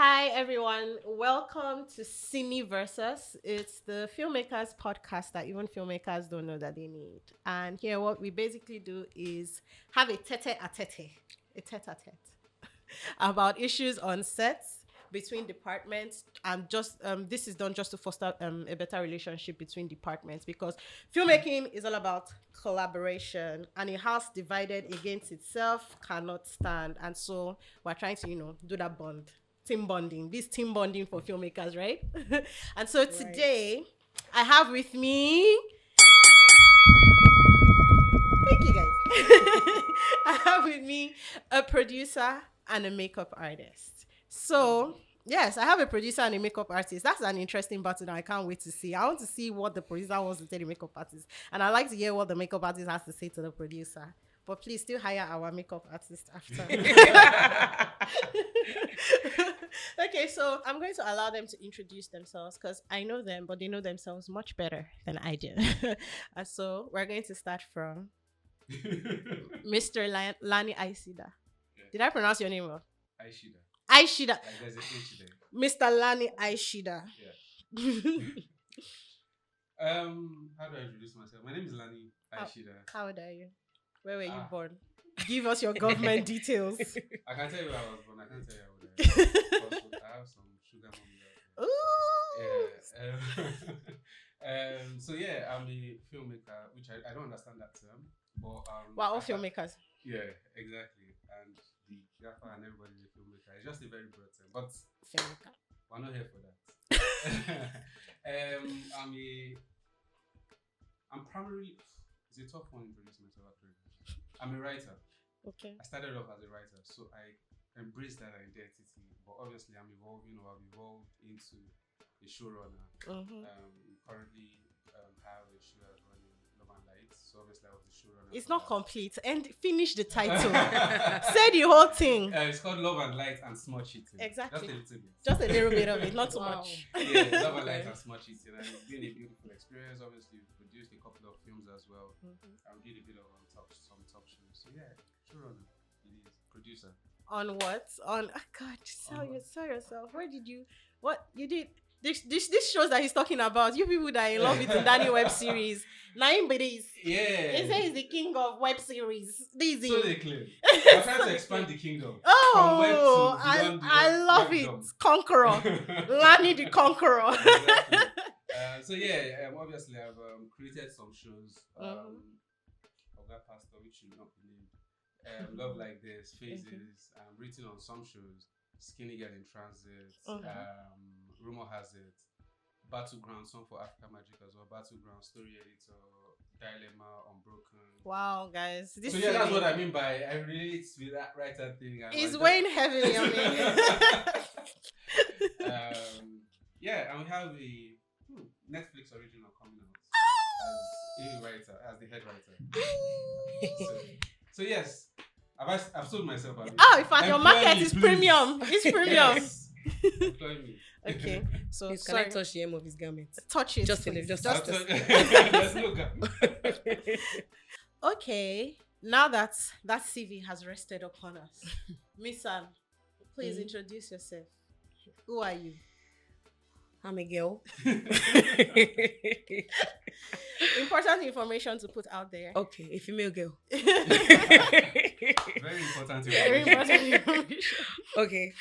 Hi everyone, welcome to Cine Versus. It's the Filmakers podcast that even filmmakers don't know that they need. And here, what we basically do is have a tete-a-tete about issues on sets between departments, and just this is done just to foster a better relationship between departments, because filmmaking is all about collaboration, and a house divided against itself cannot stand. And so we're trying to do that team bonding, this team bonding for filmmakers, right? And so today I have with me, thank you guys. I have with me a producer and a makeup artist. So, yes, I have a producer and a makeup artist. That's an interesting battle that I can't wait to see. I want to see what the producer wants to tell the makeup artist. And I like to hear what the makeup artist has to say to the producer. But please still hire our makeup artist after. Okay, so I'm going to allow them to introduce themselves because I know them, but they know themselves much better than I do. And so we're going to start from Mr. Lani Aishida. Yeah. Did I pronounce your name well? Aishida. Aishida. Like there's a H there. Mr. Lani Aishida. Yeah. How do I introduce myself? My name is Lani Aishida. How old are you? Where were you Ah. born? Give us your government details. I can tell you where I was born. I can't tell you how old I am. Also, I have some sugar mommy out there. Ooh. Yeah. So yeah, I'm a filmmaker, which I don't understand that term, but We're all filmmakers. Yeah, exactly. And the gaffer and everybody's a filmmaker. It's just a very broad term, but Filmmaker. we're not here for that. I'm primarily. It's a tough one introducing myself actually. I'm a writer. Okay. I started off as a writer, so I embraced that identity. But obviously, I'm evolving, or I've evolved into a showrunner. Mm-hmm. Currently, have a show that's running Love and Light. So obviously, I was the showrunner. It's not complete. And finish the title. Say the whole thing. It's called Love and Light and Smart Cheating. Exactly. Just Just a a little bit. little bit of it, not too much. Yeah, Love and Light and Smart Cheating. And it's been a beautiful experience. Obviously, we've produced a couple of films as well. Mm-hmm. I did a bit of some top shows. So yeah, showrunner. It is producer. On what? On God, sell yourself. Where did you? What you did? This shows that he's talking about. You people that are in love with the Danny web series. Naim Bedis. Yeah. He says he's the king of web series. This is So they claim. I'm trying to expand the kingdom. From web Oh, to beyond the I love webdom. it. Conqueror. Lani the Conqueror. Exactly. So yeah, obviously I've created some shows. Oga Pastor, which should not be named. Love Like This, Phases. Written on some shows. Skinny Girl in Transit. Rumor Has It. Battleground, Song for Africa Magic as well. Battleground, Story Editor, Dilemma, Unbroken. Wow, guys. This So yeah, that's what I mean by I relate with that writer thing. It's weighing heavily on me. Yeah, and we have the Netflix original coming out as the head writer. So yes, I've sold myself. Oh, in fact, your Employ market me, is please. premium. It's premium. Yes. Employ me. Okay, so Please, can I touch the hem of his garment? touch it? Just a please. little, just There's no gap. Okay, now that CV has rested upon us, Miss Anne, please introduce yourself. Who are you? I'm a girl. Important information to put out there. Okay, a female girl. Very important. Very important information. Okay.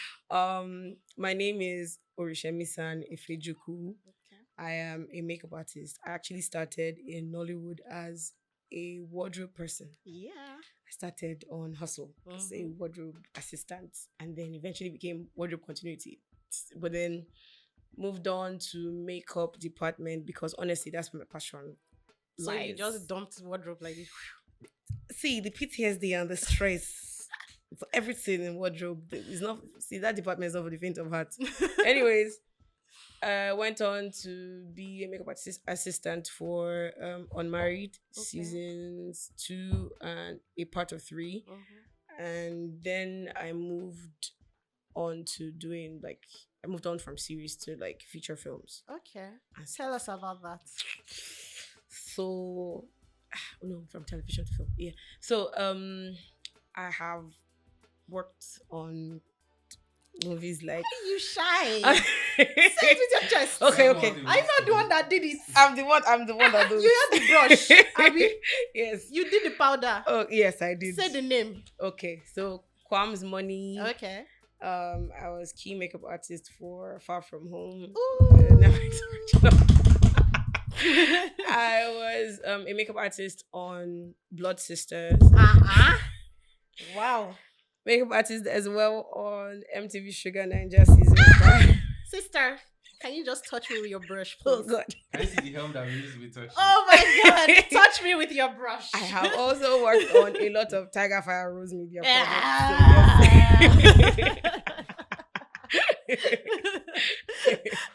My name is Orishemi-san Ifejuku. Okay. I am a makeup artist. I actually started in Nollywood as a wardrobe person. Yeah. I started on Hustle as a wardrobe assistant, and then eventually became wardrobe continuity. But then moved on to makeup department because honestly, that's my passion. So you lies. just dumped wardrobe like this. See the PTSD and the stress for everything in wardrobe is not. See, that department is not for the faint of heart. Anyways, I went on to be a makeup assistant for Unmarried seasons 2 and a part of 3, and then I moved on to doing I moved on from series to feature films. Okay. Tell us about that. So, no, from television to film. Yeah. So, I have worked on movies like. You shy. Say it with your chest. Okay. I'm not the one that did it. I'm the one that does. You had the brush. Abi? Yes. You did the powder. Oh yes, I did. Say the name. Okay, so Kwam's Money. Okay. I was key makeup artist for Far From Home. Ooh. I was a makeup artist on Blood Sisters. Wow. Makeup artist as well on MTV Sugar Ninja season 5. Sister, can you just touch me with your brush, please? Oh God. Can you see the helm that we used to be touching? Oh my God. Touch me with your brush. I have also worked on a lot of Tiger Fire Rose Media projects.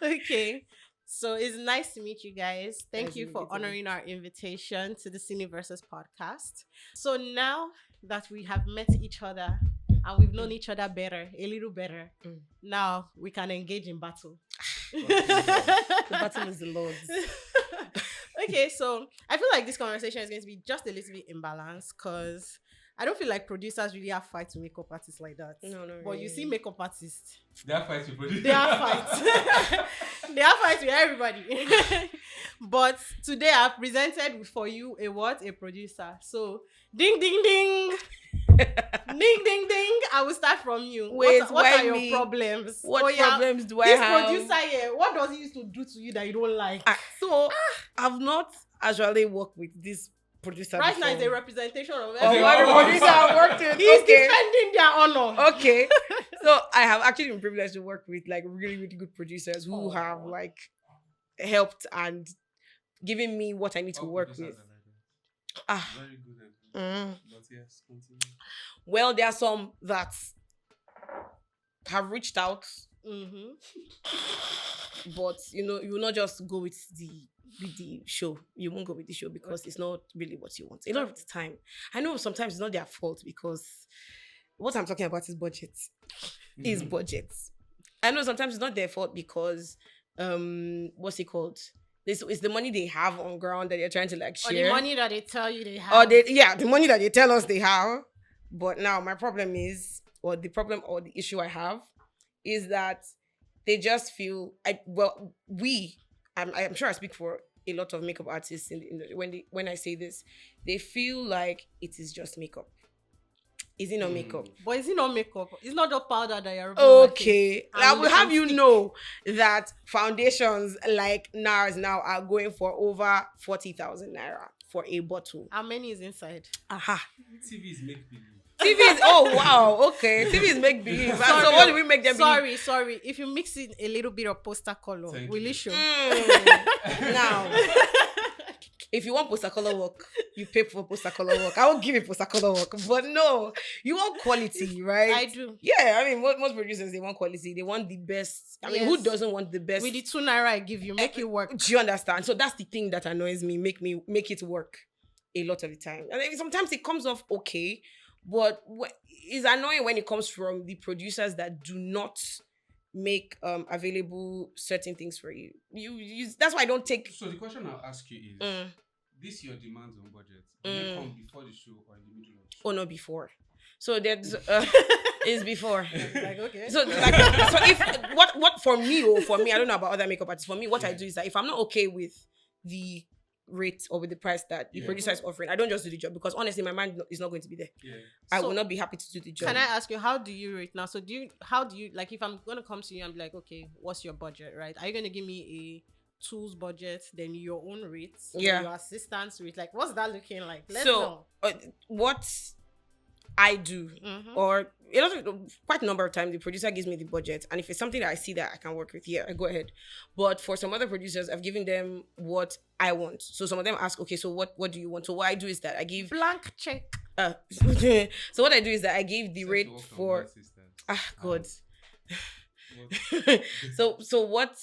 Okay. So it's nice to meet you guys. Thank Nice you to for meet you. honoring our invitation to the Cine Versus podcast. So now that we have met each other and we've known each other better, a little better, now we can engage in battle. The battle is the Lord's. Okay, so I feel like this conversation is going to be just a little bit imbalanced because I don't feel like producers really have fights with makeup artists like that. No, But really. you see makeup artists, They are fights with producers. they have fights. They have fights with everybody. But today I've presented for you a producer. So ding ding ding. Ding ding ding. I will start from you. Wait, what why are your me? problems? What problems do I this have? producer here, what does he used to do to you that you don't like? I've not actually worked with this producer Right now before. is a representation of Of everyone. what the producer I've worked with. He's Okay. defending their honor. Okay. So I have actually been privileged to work with like really, really good producers who have like helped and given me what I need to All work producers with. are like that. Ah. Very good. Mm. But yes, continue. Well, there are some that have reached out, Mm-hmm. but you will not just go with the show. You won't go with the show because it's not really what you want. A lot of the time, I know sometimes it's not their fault because what I'm talking about is budget. Is budget. I know sometimes it's not their fault because what's it called? This is the money they have on ground that they're trying to like Or share. the money that they tell you they have. Or the money that they tell us they have. But now my problem is, or the issue I have is that they just feel I'm sure I speak for a lot of makeup artists when I say this, they feel like it is just makeup. Is it not makeup? But is it not makeup? It's not just powder that you're rubbing on my face. Okay. I will have you know that foundations like NARS now are going for over 40,000 naira for a bottle. How many is inside? Aha. TV is make believe. TV is, oh wow, okay. TV is make believe. So what do we make them believe? Sorry. If you mix in a little bit of poster color, Thank will you. it show? Now, if you want poster color work, you pay for poster color work. I won't give you poster color work. But no, you want quality, right? I do. Yeah, I mean, most producers, they want quality. They want the best. I mean, Yes. who doesn't want the best? With the 2 naira I give you, make it work. Do you understand? So that's the thing that annoys me. Make it work a lot of the time. And then sometimes it comes off okay, but it's annoying when it comes from the producers that do not make available certain things for you. You that's why I don't take. So the question I'll ask you is, this your demands on budget? Do they come before the show or in the middle of the show? Oh, no, before. So there's is before. Like, okay. So if what for me, I don't know about other makeup artists. For me, what I do is that if I'm not okay with the rate or with the price that the producer is offering, I don't just do the job because honestly, my mind is not going to be there. Yeah. I So, will not be happy to do the job. Can I ask you, how do you rate now? So how do you, like, if I'm going to come to you and be like, okay, what's your budget, right? Are you going to give me a tools budget, then your own rates, Yeah. your assistant's rate? Like, what's that looking like? Let's So know. what I do, or quite a number of times, the producer gives me the budget, and if it's something that I see that I can work with, yeah, I go ahead. But for some other producers, I've given them what I want. So some of them ask, okay, so what do you want? So what I do is that I give Blank check. so what I do is that I give the rate for God. So what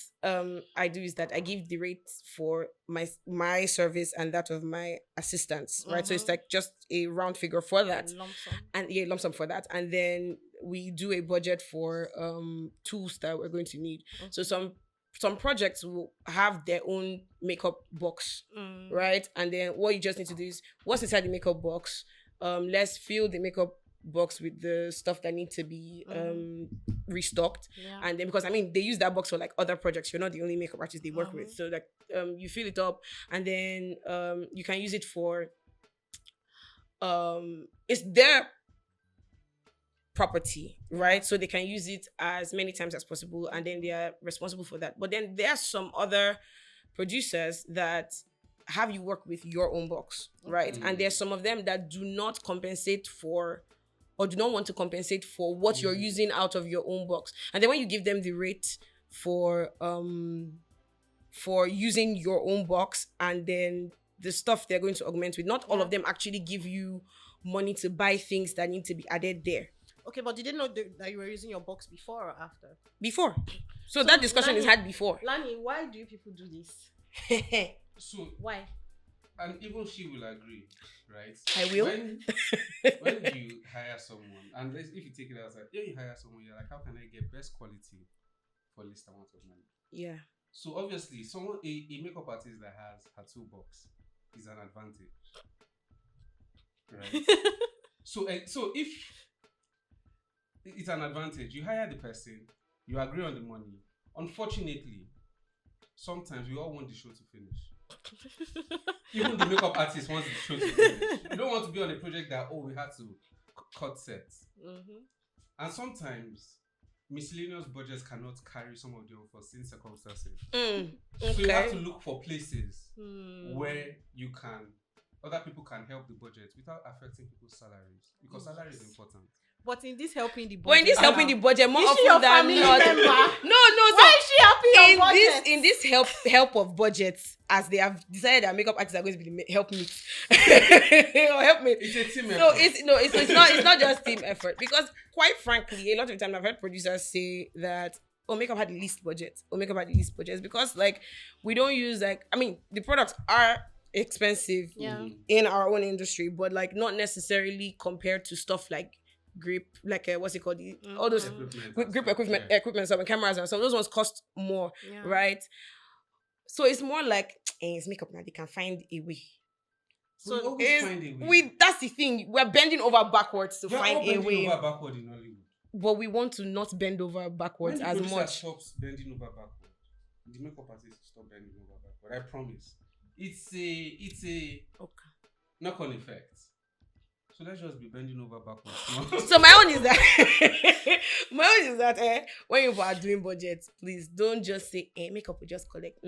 I do is that I give the rate for my service and that of my assistants, right? So it's like just a round figure for that, lump sum for that, and then we do a budget for tools that we're going to need. So some projects will have their own makeup box, right? And then what you just need to do is what's inside the makeup box. Let's fill the makeup box with the stuff that need to be restocked. Yeah. And then because I mean they use that box for like other projects. You're not the only makeup artist they work with. So like you fill it up and then you can use it for it's their property, right? So they can use it as many times as possible and then they are responsible for that. But then there are some other producers that have you work with your own box, right? And there's some of them that do not compensate for or do not want to compensate for what you're using out of your own box. And then when you give them the rate for using your own box and then the stuff they're going to augment with, not all of them actually give you money to buy things that need to be added there. Okay, but did you know that you were using your box before or after? Before. So that discussion is had before. Lani, why do you people do this? So why? And even she will agree, right? I will. When you hire someone, and if you take it outside, when you hire someone, you're like, how can I get best quality for least amount of money? Yeah. So obviously, a makeup artist that has her toolbox is an advantage, right? So if it's an advantage, you hire the person, you agree on the money. Unfortunately, sometimes we all want the show to finish. Even the makeup artist wants the show to finish. You don't want to be on a project that we had to cut sets. And sometimes miscellaneous budgets cannot carry some of the unforeseen circumstances. So you have to look for places where other people can help the budget without affecting people's salaries, because salary is important. But in this helping the budget, more is she often your than family not. member? No. Why is she helping your budget? In this help of budgets, as they have decided that makeup artists are going to be the help me. Help me. It's a team effort. No, it's not just team effort, because quite frankly, a lot of the time I've heard producers say that makeup had the least budget. Makeup had the least budget because like we don't use the products are expensive in our own industry, but like not necessarily compared to stuff like grip, like what's it called? All those grip equipment, some cameras and some. Those ones cost more, right? So it's more like it's makeup now. They can find a way. So that's the thing. We're bending over backwards to find a way. Over backward in Hollywood. But we want to not bend over backwards as much. Stops bending over backward, the makeup artist stop bending over backward. I promise. It's a knock-on effect. So let's just be bending over backwards. So my own is that when you are doing budgets, please don't just say makeup will just collect.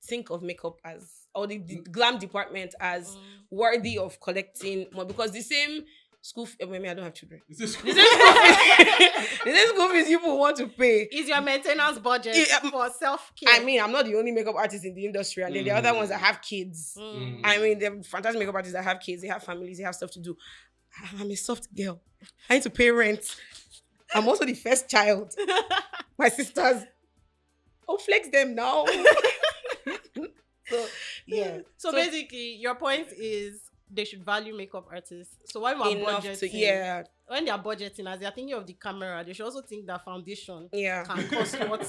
Think of makeup as, or the glam department as worthy of collecting more, because the same school I don't have children. The same school fees people want to pay is your maintenance budget for self-care. I mean, I'm not the only makeup artist in the industry, and then there are other ones that have kids. I mean, they're fantastic makeup artists that have kids, they have families, they have stuff to do. I'm a soft girl. I need to pay rent. I'm also the first child. My sisters, flex them now. So basically, your point is they should value makeup artists. So when we're budgeting, when they're budgeting, as they're thinking of the camera, they should also think that foundation can cost what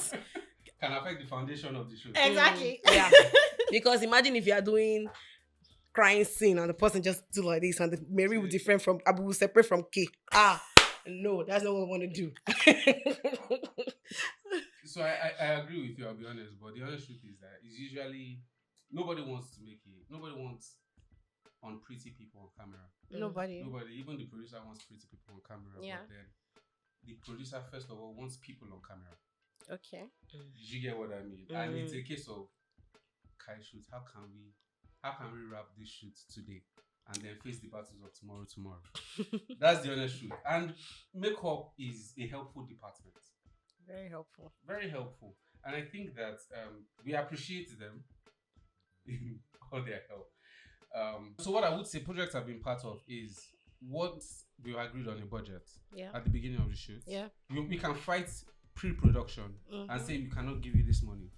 can affect the foundation of the show. Exactly. Yeah. Because imagine if you are doing crying scene and the person just do like this and the Mary will different from Abu will separate from K. No, that's not what we want to do. So I agree with you, I'll be honest, but the honest truth is that it's usually nobody wants on pretty people on camera. Nobody, even the producer wants pretty people on camera. But then the producer first of all wants people on camera. Okay. You get what I mean? And it's a case of Kai shoot, how can we wrap this shoot today and then face the battles of tomorrow? That's the honest truth. And makeup is a helpful department. Very helpful. Very helpful. And I think that we appreciate them in all their help. So what I would say projects I've been part of is once we agreed on a budget at the beginning of the shoot, we can fight pre-production and say we cannot give you this money.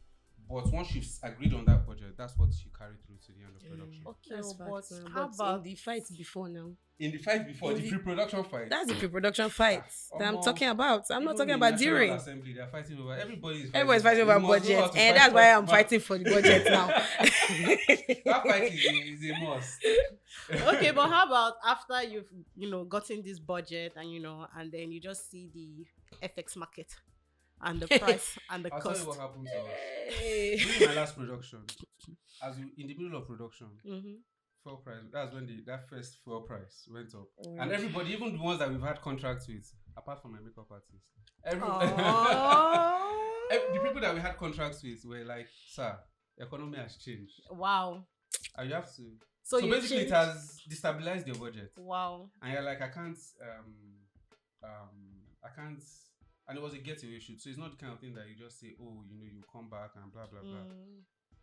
But once you've agreed on that budget, that's what you carry through to the end of production. Okay, That's but facts now. how But about in the fight before now? In the fight before, the pre-production fight. That's the pre-production fight that I'm talking about. I'm not Even talking in about National during. Assembly, they're fighting over. Everybody's Fighting over You must know how budget, to and fight that's why I'm but fighting for the budget now. That fight is a must. okay, but how about after you've gotten this budget and and then you just see the FX market and the price and the I'll tell cost. you what happened to us. During my last production, in the middle of production, fuel price. That's when that first fuel price went up, and everybody, even the ones that we've had contracts with, apart from my makeup artist, the people that we had contracts with were like, "Sir, the economy has changed. Wow. And you have to." So basically, it has destabilized your budget. Wow. And you're like, I can't. And it was a getaway shoot, so it's not the kind of thing that you just say, "Oh, you come back and blah blah blah."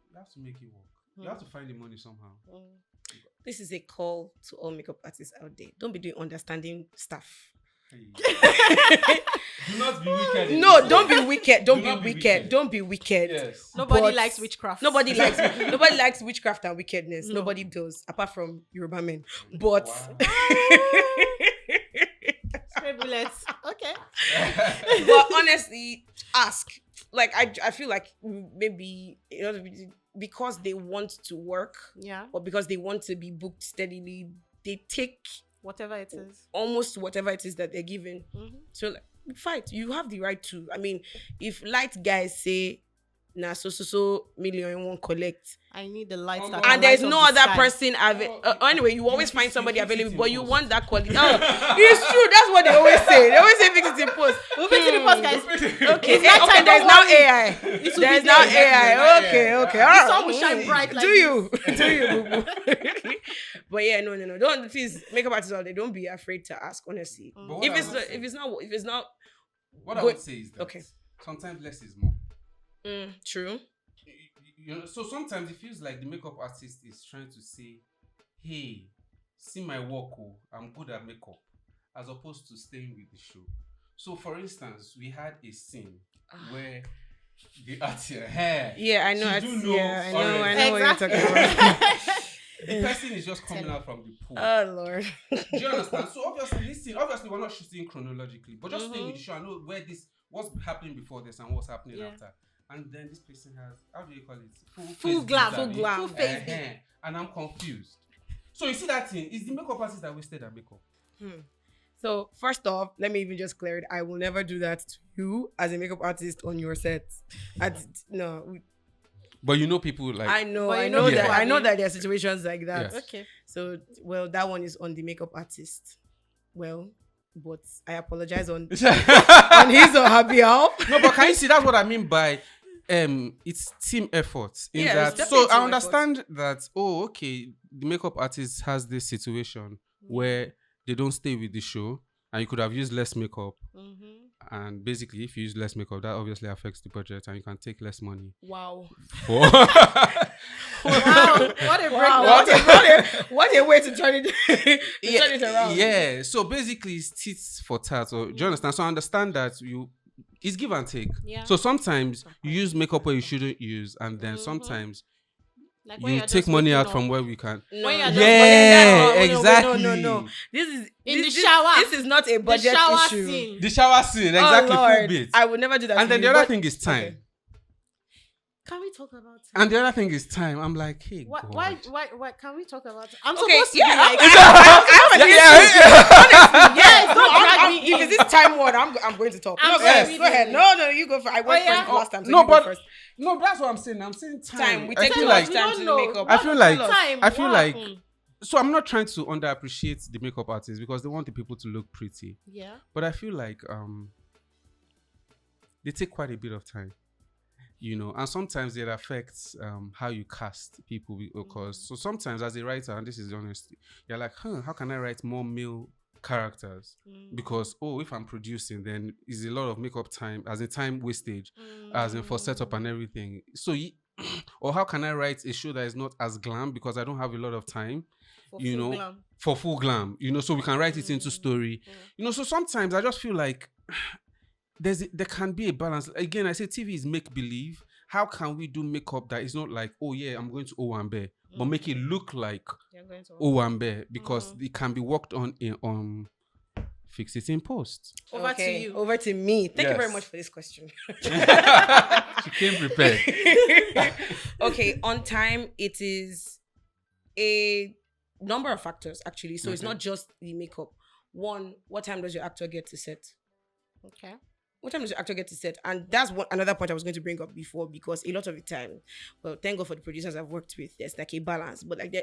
You have to make it work. You have to find the money somehow. This is a call to all makeup artists out there. Don't be doing understanding stuff. Hey. Do not be wicked. No, don't be wicked. Don't be wicked. Don't be wicked. Yes. Nobody likes witchcraft. Nobody likes witchcraft and wickedness. No. Nobody does, apart from Yoruba men. But Stray bullets. Okay. but honestly, ask. Like I feel like maybe because they want to work, or because they want to be booked steadily, they take whatever it is, almost whatever it is that they're given. So like, fight. You have the right to. I mean, if light guys say, "Nah, so million you won't collect," I need the lights and there's no other person anyway, you always find somebody available, but you want that quality. It's true. That's what they always say. They always say fix it in post. We'll fix it in post, guys. Okay, there's now AI. There's now AI. Okay. All right. The sun will shine bright. Like do you, boo boo? But yeah, no. Don't please, makeup artists out there, don't be afraid to ask. Honestly, if it's not. What I would say is that sometimes less is more. True. So sometimes it feels like the makeup artist is trying to say, "Hey, see my work, I'm good at makeup," as opposed to staying with the show. So for instance, we had a scene where the artist, I know what you're talking Exactly. about. The person is just coming out from the pool. Oh Lord. Do you understand? So obviously we're not shooting chronologically, but just staying with the show. I know what's happening before this and what's happening after. And then this person has, how do you call it? Full face. And I'm confused. So you see that thing, it's the makeup artist that wasted her makeup. So first off, let me even just clear it. I will never do that to you as a makeup artist on your set. No. But people like... I know that. I know that there are situations like that. Yes. Okay. So, that one is on the makeup artist. But I apologize on his or her behalf. No, but can you see, that's what I mean by it's team effort. So I understand that, the makeup artist has this situation where they don't stay with the show and you could have used less makeup. And basically, if you use less makeup, that obviously affects the budget and you can take less money. Wow. Wow. What a breakdown. What a way to turn it, turn it around. Yeah. So basically, it's tit for tat. So, do you understand? So I understand that it's give and take. Yeah. So sometimes you use makeup where you shouldn't use, and then sometimes like you take money out from where we can. Exactly. No. This is in the shower. This is not a budget issue. Scene. The shower scene, exactly. Full bit. I would never do that. And then the other thing is time. Okay. Can we talk about time? And the other thing is time. I'm like, hey, why? God. Why? Can we talk about time? I'm Okay, supposed to be like. Honestly, if it's this time word, I'm going to talk. I'm Go ahead. No, you go for. I went first last time. So you go first. No, that's what I'm saying. I'm saying time. We take too too much much time to do makeup. I feel like. So I'm not trying to underappreciate the makeup artists because they want the people to look pretty. Yeah. But I feel like they take quite a bit of time. And sometimes it affects how you cast people because so sometimes as a writer, and this is honest, you're like, how can I write more male characters? Because if I'm producing, then it's a lot of makeup time, as in time wastage, as in for setup and everything. So or how can I write a show that is not as glam because I don't have a lot of time, for full glam, so we can write it into story, so sometimes I just feel like there can be a balance. Again, I say TV is make believe, how can we do makeup that is not like, oh yeah, I'm going to Owambe, but make it look like You're going to Owambe, because it can be worked on fix it in post. over to you. Over to me. Thank you very Yes. much for this question. She came prepared. Okay, on time, it is a number of factors actually. So it's Okay. not just the makeup. One, what time does your actor get to set? Okay. What time does your actor get to set? And that's another point I was going to bring up before, because a lot of the time, well, thank God for the producers I've worked with, there's like a balance. But like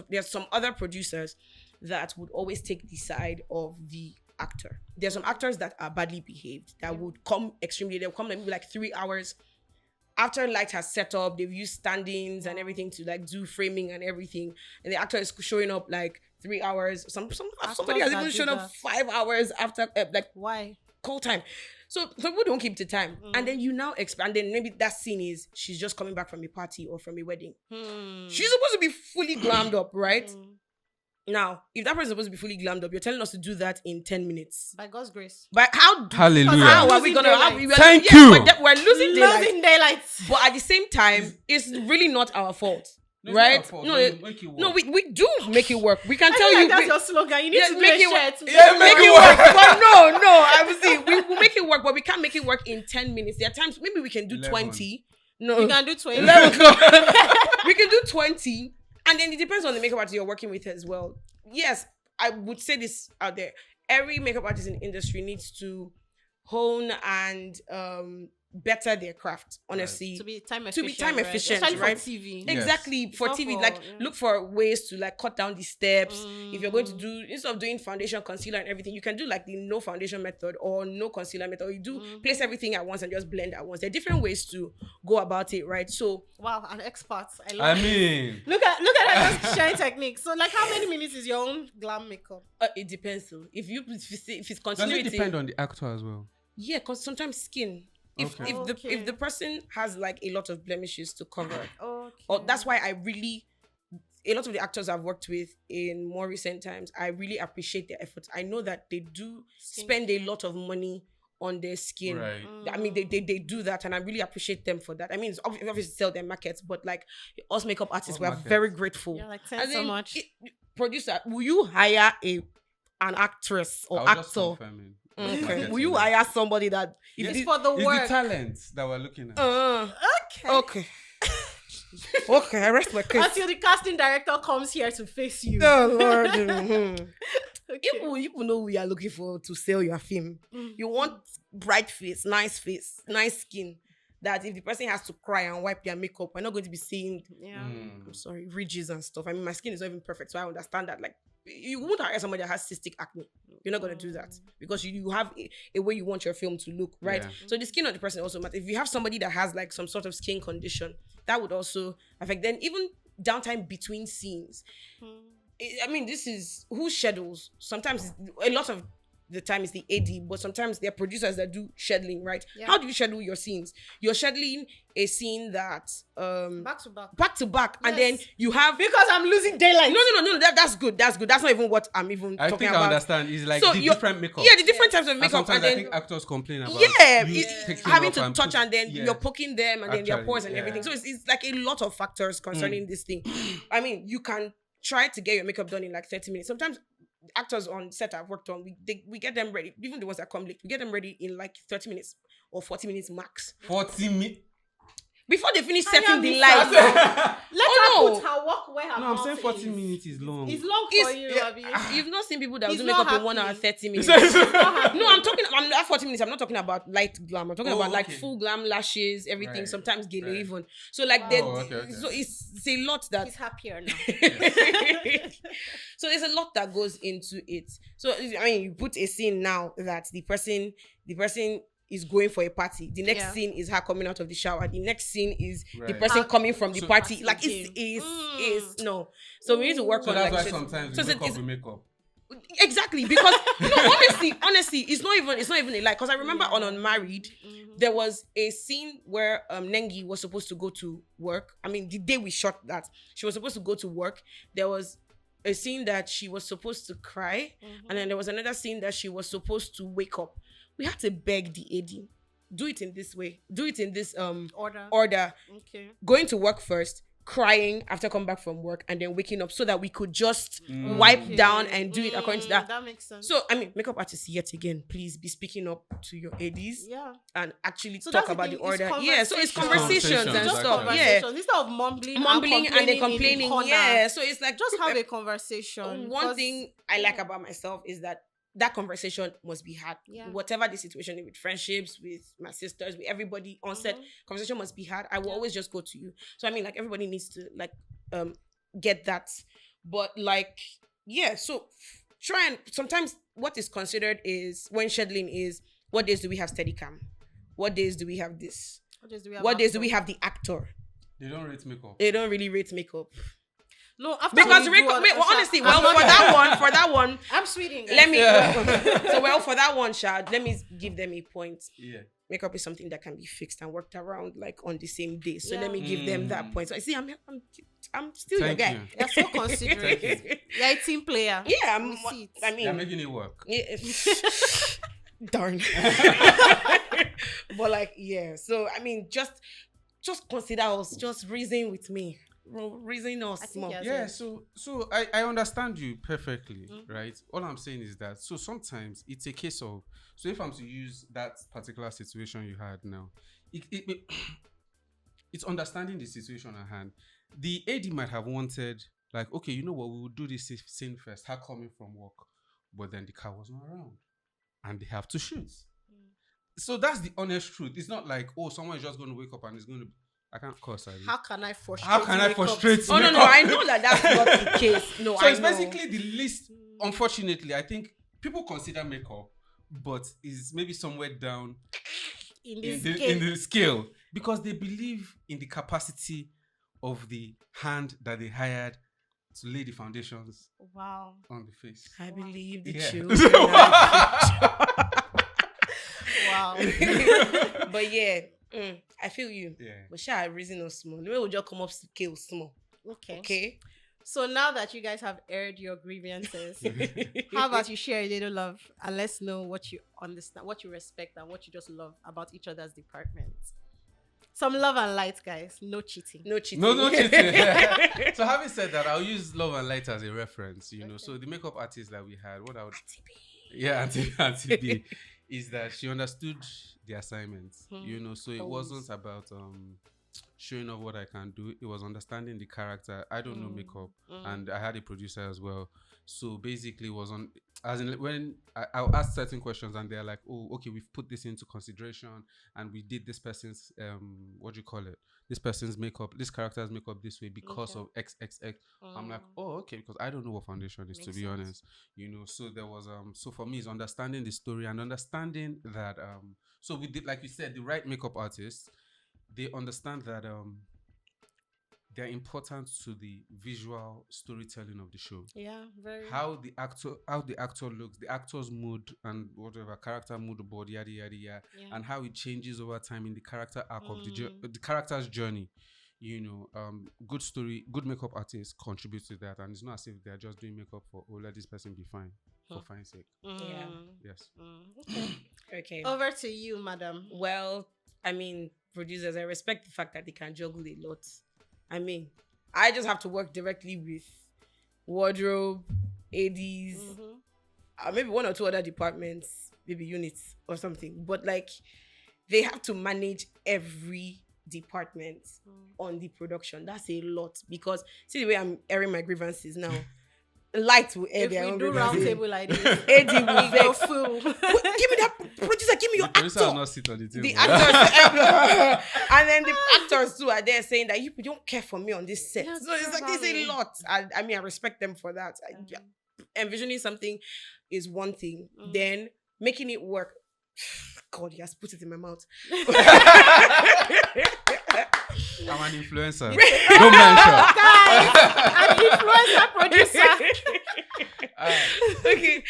there's some other producers that would always take the side of the actor. There's some actors that are badly behaved that would come they'll come like maybe like 3 hours after light has set up. They've used stand-ins and everything to like do framing and everything, and the actor is showing up like 3 hours. Somebody has that even do shown up that. 5 hours after like Why? call time. So some people don't keep to time. And then you now expand. Then maybe that scene is she's just coming back from a party or from a wedding. She's supposed to be fully glammed up, right? Now, if that person is supposed to be fully glammed up, you're telling us to do that in 10 minutes. By God's grace. But how Hallelujah. how are we Losing gonna daylight. Thank you. We're losing daylight. Losing daylight. But at the same time, it's really not our fault. No, it's not right? our fault. No, Make it work. no, we do make it work. We can I tell feel you like that's we- your slogan. You need Yes, to do make a it work. shirt. Yeah, make it work. But no, I will see. We will make it work, but we can't make it work in 10 minutes. There are times maybe we can do 11. 20. No, You can do 20. 11. We can do 20, and then it depends on the makeup artist you're working with as well. Yes, I would say this out there. Every makeup artist in the industry needs to hone and better their craft, honestly. To be time To efficient. be time right? efficient, Especially right? for TV. Yes. Exactly, for not TV, for- like yeah. look for ways to like cut down the steps. If you're going to do, instead of doing foundation, concealer, and everything, you can do like the no foundation method or no concealer method. Or you do place everything at once and just blend at once. There are different ways to go about it, right? So Wow, an expert. I love I it. mean, Look at her just sharing techniques. So, like, how many minutes is your own glam makeup? it depends. Though. If it's does it continuity, depend on the actor as well? yeah, because sometimes skin. If Okay. if the person has like a lot of blemishes to cover, Okay. or that's why a lot of the actors I've worked with in more recent times, I really appreciate their efforts. I know that they do spend a lot of money on their skin. Right. I mean, they do that, and I really appreciate them for that. I mean, it's obviously sell their markets, but like us makeup artists, What we are market? very grateful. Yeah, like And thanks so then much. Producer, will you hire an actress or I was just actor? confirming. Okay. Marketing. Will you hire somebody that if It's it- for the It's work. the talent that we're looking at. Okay. okay. Okay, I rest my case. Until the casting director comes here to face you. Oh Lord. Mhm. Okay. You know we are looking for to sell your film. You want bright face, nice skin. That if the person has to cry and wipe their makeup, we're not going to be seeing Yeah. I'm sorry, ridges and stuff. I mean, my skin is not even perfect, so I understand that. Like, you won't hire somebody that has cystic acne. You're not going to do that because you have a way you want your film to look, right? Yeah. So the skin of the person also matters. If you have somebody that has like some sort of skin condition, that would also affect. Then even downtime between scenes. I mean, this is who schedules. Sometimes a lot of the time is the AD, but sometimes there are producers that do scheduling, right? Yeah. How do you schedule your scenes? You're scheduling a scene that Back to back. and then Yes. you have Because I'm losing daylight. no, that's good. That's good. That's not even what I'm even I talking think about. I understand. It's like So the you're- different makeup. Yeah, the different types of And makeup, sometimes and I then think actors complain about yeah, you it's taking having off to and touch, put- and then yeah. you're poking them, and then their Actually, pores and yeah. everything. So it's like a lot of factors concerning this thing. I mean, you can try to get your makeup done in like 30 minutes. Sometimes actors on set I've worked on, we get them ready. Even the ones that come late, we get them ready in like 30 minutes or 40 minutes max 40 minutes. before they finish I setting am the missing lights. Let Oh, her put her work where her No, I'm mouth saying 40 is. minutes is long. It's long for It's- you, Abby. You've not seen people that He's do not makeup in 1 hour happy. 30 minutes. Not No, happy. I'm not 40 minutes. I'm not talking about light glam. I'm talking Oh, about like okay. full glam lashes, everything. Right. Sometimes gele Right. even. So like Wow. they- Oh, okay. so it's a lot that He's happier now. so there's a lot that goes into it. So I mean, you put a scene now that the person is going for a party. The next Yeah. scene is her coming out of the shower. The next scene is the Right. person How- coming from the So- party. Like Again. it's no. So we need to work So on that's like why this. sometimes So we it's- wake up with makeup. Exactly, because no, honestly, it's not even a lie. Because I remember on Unmarried, there was a scene where Nengi was supposed to go to work. I mean, the day we shot that, she was supposed to go to work. There was a scene that she was supposed to cry, and then there was another scene that she was supposed to wake up. We had to beg the AD. do it in this way, do it in this Order. Okay. going to work first, crying after coming back from work, and then waking up, so that we could just wipe down and do it according to that. That makes sense. So, I mean, makeup artists, yet again, please be speaking up to your ADs and actually So talk that's the about the thing, it's order. Yeah, so it's conversations Conversations, and just stuff. Yeah, conversations. Instead of mumbling and then in complaining. the corner, Yeah, so it's like just have a conversation. one thing I like about myself is that conversation must be had. Yeah. Whatever the situation is, with friendships, with my sisters, with everybody on set, conversation must be had. I will always just go to you. So I mean, like, everybody needs to like get that. But like, yeah, so try and sometimes what is considered is when scheduling is what days do we have Steadicam? What days do we have this? What days do we have the actor? They don't rate makeup. They don't really rate makeup. No, after Because we do honestly, I'm well, not for that one, I'm Sweden. let me for that one, Shad, let me give them a point. Yeah. Makeup is something that can be fixed and worked around like on the same day. So let me give them that point. So I see, I'm still your Thank guy. you. You're so considerate. You're a team player. Yeah, We see it. I mean, They're making it work. yeah, darn. But like, yeah. So I mean, just consider us. Just reason with me. Reason us I think more. yes. Yeah, so I understand you perfectly, right? All I'm saying is that so sometimes it's a case of, so if I'm to use that particular situation you had now, it's understanding the situation at hand. The AD might have wanted, like, okay, you know what, we will do this scene first, her coming from work, but then the car was not around and they have to shoot. So that's the honest truth. It's not like, oh, someone is just going to wake up and is going to, I can't curse. How can I frustrate? How can I frustrate? Oh no, I know that's not the case. No, So I it's know. basically the least. Unfortunately, I think people consider makeup, but is maybe somewhere down in in the scale because they believe in the capacity of the hand that they hired to lay the foundations Wow. on the face. I believe the Yeah. children. Wow. But yeah, I feel you. Yeah. But sure, I reason no small. The way we just come up scale small. Okay. Okay. So now that you guys have aired your grievances, how about you share a little love and let's know what you understand, what you respect, and what you just love about each other's departments. Some love and light, guys. No cheating. No cheating. No cheating. So having said that, I'll use Love and Light as a reference, you know. So the makeup artist that we had, what I would Auntie B, is that she understood the assignments, you know. So it wasn't about showing off what I can do. It was understanding the character. I don't know makeup, and I had a producer as well. So basically, it was on as in when I'll ask certain questions, and they're like, "Oh, okay, we've put this into consideration, and we did this person's what do you call it? This person's makeup, this character's makeup this way because of XXX." I'm like, "Oh, okay," because I don't know what foundation is, to be honest, you know. So there was so for me, it's understanding the story and understanding that so we did, like you said, the right makeup artists. They understand that they're important to the visual storytelling of the show. Yeah, very. How the actor looks, the actor's mood and whatever character mood board, yada yada yada, and how it changes over time in the character arc of the character's journey. You know, good story, good makeup artists contribute to that, and it's not as if they're just doing makeup for let this person be fine for fine sake. Yeah. Yes. Okay. Over to you, madam. Well, I mean, producers, I respect the fact that they can juggle a lot. I mean, I just have to work directly with wardrobe, ADs, maybe one or two other departments, maybe units or something. But like, they have to manage every department on the production. That's a lot because see the way I'm airing my grievances now. Light will air their own If we do grievances. round table like this, AD will go vex. full. Give me that producer. Give me your The producer will actor. not sit on the table. The actors and then the actors too are there saying that you don't care for me on this set. Yeah, So it's like there's a lot. I mean, I respect them for that. Envisioning something is one thing. Then making it work. God, he has put it in my mouth. I'm an influencer. Don't mention. Guys, an influencer producer. Okay,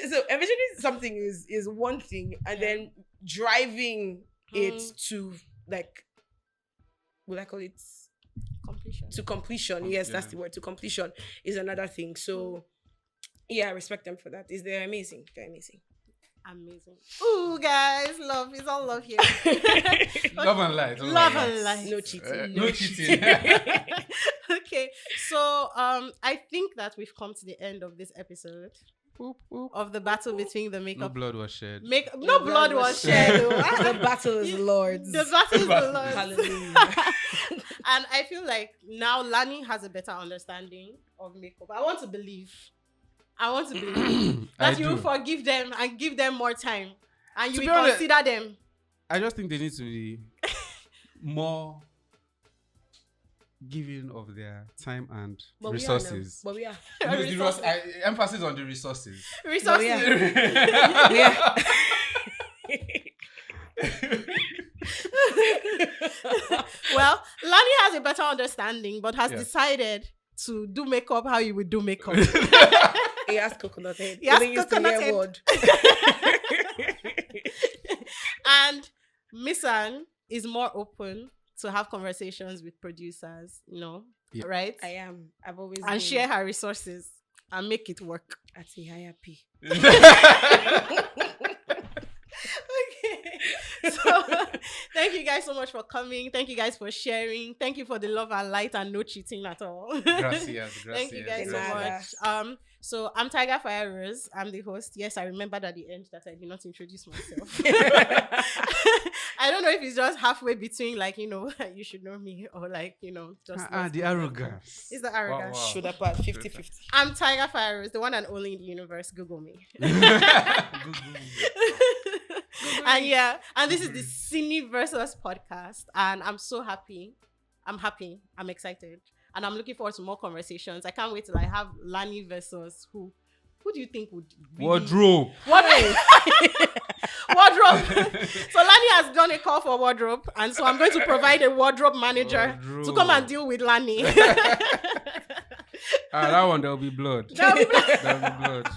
so envisioning something is one thing, and then driving it to like, will I call it Completion. to completion? Yes, that's the word. To completion is another thing. So, yeah, I respect them for that. They're amazing. They're amazing. Amazing. Ooh, guys, love is all love here. Love and light. Love and light. No cheating. No cheating. Okay, so I think that we've come to the end of this episode Boop, boop. of the battle between the No makeup. blood was shed. No blood was shed. The Oh. battle is Lord's. The battle is the Lord's. Hallelujah. And I feel like now Lani has a better understanding of makeup. I want to believe I that you will do. forgive them and give them more time, and you To will be honest- consider them. I just think they need to be more giving of their time and But resources. We are. No, the Resources. emphasis on the resources. Resources. Yeah. Well, Lani has a better understanding, but has Yeah. decided to do makeup how you would do makeup. He has coconut head. He has They used to coconut hear head. word. And Missan is more open to have conversations with producers, Yeah. right? I am. I've always And been share her resources and make it work. at a higher P. Okay. So thank you guys so much for coming. Thank you guys for sharing. Thank you for the love and light and no cheating at all. Gracias, Thank you guys so gracias. much. So I'm Tiger Fire Rose. I'm the host. Yes, I remembered at the end that I did not introduce myself. I don't know if it's just halfway between, like, you should know me, or like, just The arrogance. It's the arrogance. Wow. Should have part 50-50. I'm Tiger Fire Rose, the one and only in the universe. Google me. And this is the Cine versus podcast, and I'm so happy. I'm excited, and I'm looking forward to more conversations. I can't wait till I have Lani versus who do you think would really... Wardrobe. Wardrobe. So Lani has done a call for wardrobe, and so I'm going to provide a wardrobe manager to come and deal with Lani. That one, there'll be blood. There'll be blood. There'll be blood.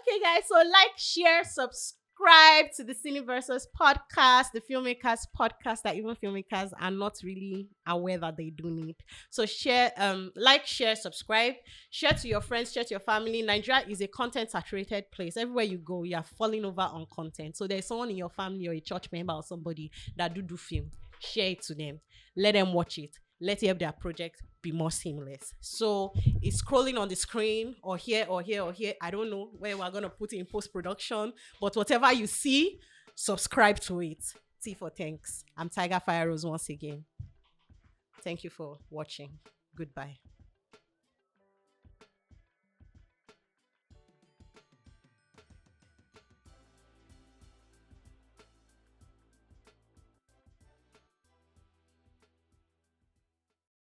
Okay, guys, so like, share, subscribe to the Cine Versus podcast, the Filmakers podcast that even filmmakers are not really aware that they do need. So share, like, share, subscribe, share to your friends, share to your family. Nigeria is a content saturated place. Everywhere you go, you are falling over on content. So there's someone in your family or a church member or somebody that do film. Share it to them. Let them watch it. Let it help their project be more seamless. So it's scrolling on the screen or here or here or here. I don't know where we're going to put it in post-production, but whatever you see, subscribe to it. T for thanks. I'm Tiger Fire Rose once again. Thank you for watching. Goodbye.